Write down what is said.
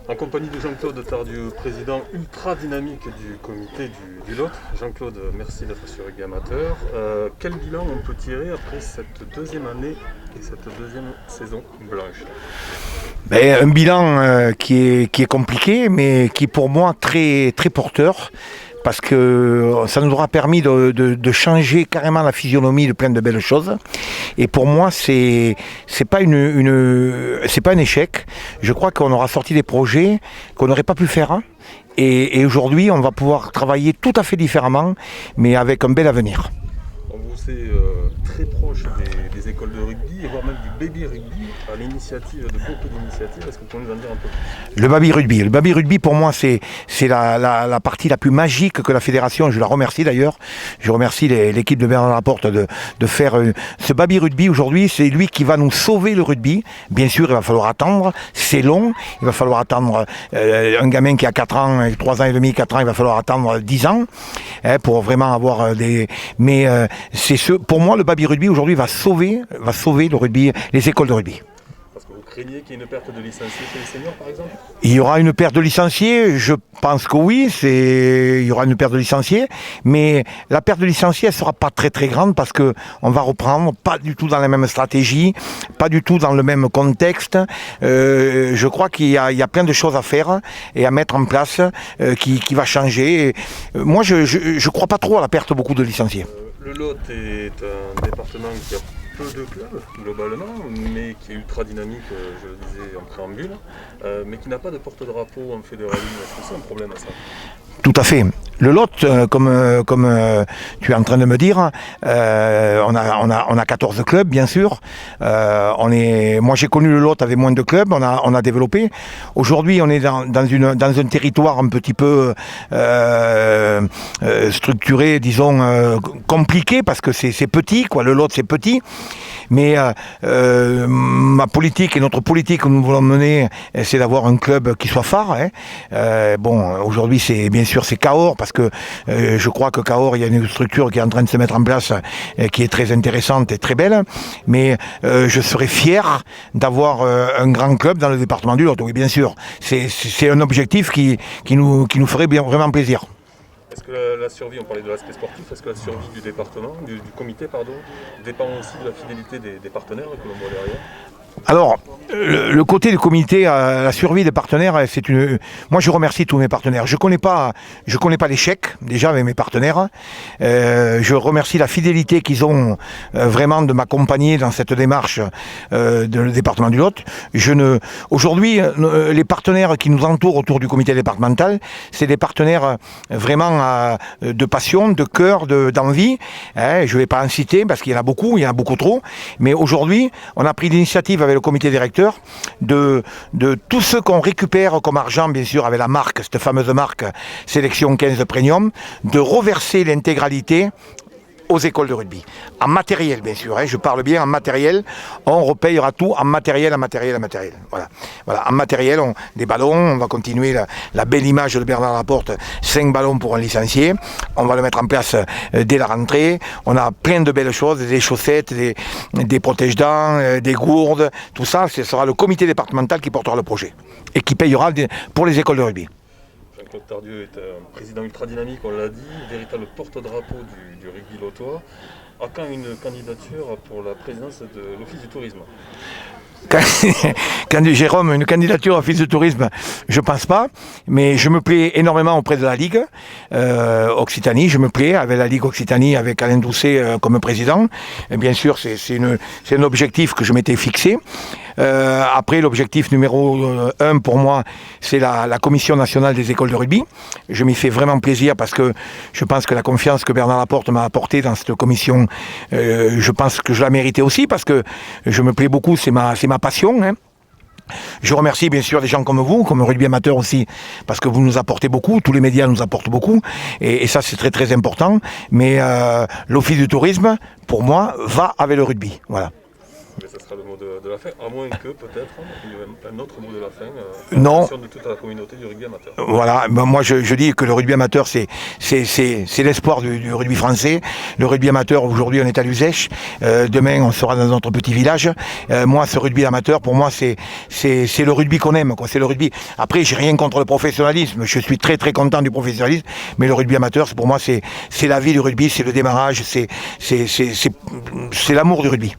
En compagnie de Jean-Claude Tardieu, président ultra dynamique du comité du Lot. Jean-Claude, merci d'être sur Rugby Amateur. Quel bilan on peut tirer après cette deuxième année et cette deuxième saison blanche? Un bilan qui est compliqué, mais qui est pour moi très, très porteur. Parce que ça nous aura permis de changer carrément la physionomie de plein de belles choses. Et pour moi, c'est pas c'est pas un échec. Je crois qu'on aura sorti des projets qu'on n'aurait pas pu faire. Et aujourd'hui, on va pouvoir travailler tout à fait différemment, mais avec un bel avenir. On vous est très proche des écoles de rugby, et voire même du baby rugby, à l'initiative de beaucoup d'initiatives. Est-ce que vous pouvez nous en dire un peu plus? Le baby rugby pour moi c'est la partie la plus magique que la fédération, je la remercie d'ailleurs, je remercie l'équipe de Bernard Laporte de faire ce baby rugby aujourd'hui, c'est lui qui va nous sauver le rugby. Bien sûr il va falloir attendre, c'est long, il va falloir attendre un gamin qui a 4 ans, 3 ans et demi, 4 ans, il va falloir attendre 10 ans pour vraiment avoir des... Mais pour moi le baby rugby aujourd'hui va sauver le rugby, les écoles de rugby. Vous craignez qu'il y ait une perte de licenciés chez les seniors, par exemple? Il y aura une perte de licenciés, je pense que oui, il y aura une perte de licenciés, mais la perte de licenciés, elle ne sera pas très très grande parce qu'on va reprendre, pas du tout dans la même stratégie, pas du tout dans le même contexte. Je crois qu'il y a plein de choses à faire et à mettre en place qui va changer. Moi, je ne crois pas trop à la perte beaucoup de licenciés. Le Lot est un département qui a peu de clubs globalement, mais qui est ultra dynamique, je le disais en préambule, mais qui n'a pas de porte-drapeau en fédéralisme. Est-ce que c'est un problème à ça? Tout à fait. Le Lot, comme tu es en train de me dire, on a 14 clubs, bien sûr. Moi, j'ai connu le Lot avec moins de clubs. On a développé. Aujourd'hui, on est dans un territoire un petit peu structuré, disons compliqué, parce que c'est petit, quoi. Le Lot, c'est petit. Mais ma politique et notre politique que nous voulons mener, c'est d'avoir un club qui soit phare. Aujourd'hui, c'est Cahors, parce que je crois que Cahors, il y a une structure qui est en train de se mettre en place, qui est très intéressante et très belle. Mais je serais fier d'avoir un grand club dans le département du Lot. Oui, bien sûr. C'est un objectif qui nous ferait vraiment plaisir. Est-ce que la survie, on parlait de l'aspect sportif, est-ce que la survie du département, du comité, dépend aussi de la fidélité des partenaires que l'on voit derrière? Alors, le côté du comité, la survie des partenaires, moi je remercie tous mes partenaires. Je connais pas l'échec, déjà avec mes partenaires. Je remercie la fidélité qu'ils ont vraiment de m'accompagner dans cette démarche du département du Lot. Aujourd'hui, les partenaires qui nous entourent autour du comité départemental, c'est des partenaires vraiment de passion, de cœur, d'envie. Je ne vais pas en citer parce qu'il y en a beaucoup trop. Mais aujourd'hui, on a pris l'initiative avec le comité directeur de tout ce qu'on récupère comme argent, bien sûr, avec la marque, cette fameuse marque Sélection 15 Premium, de reverser l'intégralité aux écoles de rugby. En matériel, bien sûr, je parle bien en matériel. On repayera tout en matériel. Voilà. En matériel, des ballons, on va continuer la belle image de Bernard Laporte, 5 ballons pour un licencié. On va le mettre en place dès la rentrée. On a plein de belles choses, des chaussettes, des protège-dents, des gourdes, tout ça, ce sera le comité départemental qui portera le projet et qui payera pour les écoles de rugby. Jean-Claude Tardieu est un président ultra dynamique, on l'a dit, véritable porte-drapeau du rugby lotois. À quand une candidature pour la présidence de l'Office du tourisme? Jérôme, une candidature à Office de tourisme, je pense pas, mais je me plais énormément auprès de la Ligue Occitanie, je me plais avec la Ligue Occitanie, avec Alain Doucet comme président. Et bien sûr, c'est un objectif que je m'étais fixé. Après, l'objectif numéro 1 pour moi, c'est la Commission nationale des écoles de rugby. Je m'y fais vraiment plaisir parce que je pense que la confiance que Bernard Laporte m'a apportée dans cette commission, je pense que je la méritais aussi parce que je me plais beaucoup, c'est ma passion. Je remercie bien sûr des gens comme vous, comme Rugby Amateur aussi, parce que vous nous apportez beaucoup, tous les médias nous apportent beaucoup, et ça c'est très très important. Mais l'Office du tourisme, pour moi, va avec le rugby. Voilà. Mais ça sera le mot mot de la fin, à moins que peut-être il y ait un autre mot de la fin Non. de toute la communauté du rugby amateur. Voilà, ben moi je dis que le rugby amateur c'est l'espoir du rugby français. Le rugby amateur aujourd'hui on est à l'Uzèche, demain on sera dans notre petit village. Moi ce rugby amateur pour moi c'est le rugby qu'on aime, quoi. C'est le rugby. Après j'ai rien contre le professionnalisme, je suis très très content du professionnalisme, mais le rugby amateur pour moi c'est la vie du rugby, c'est le démarrage, c'est l'amour du rugby.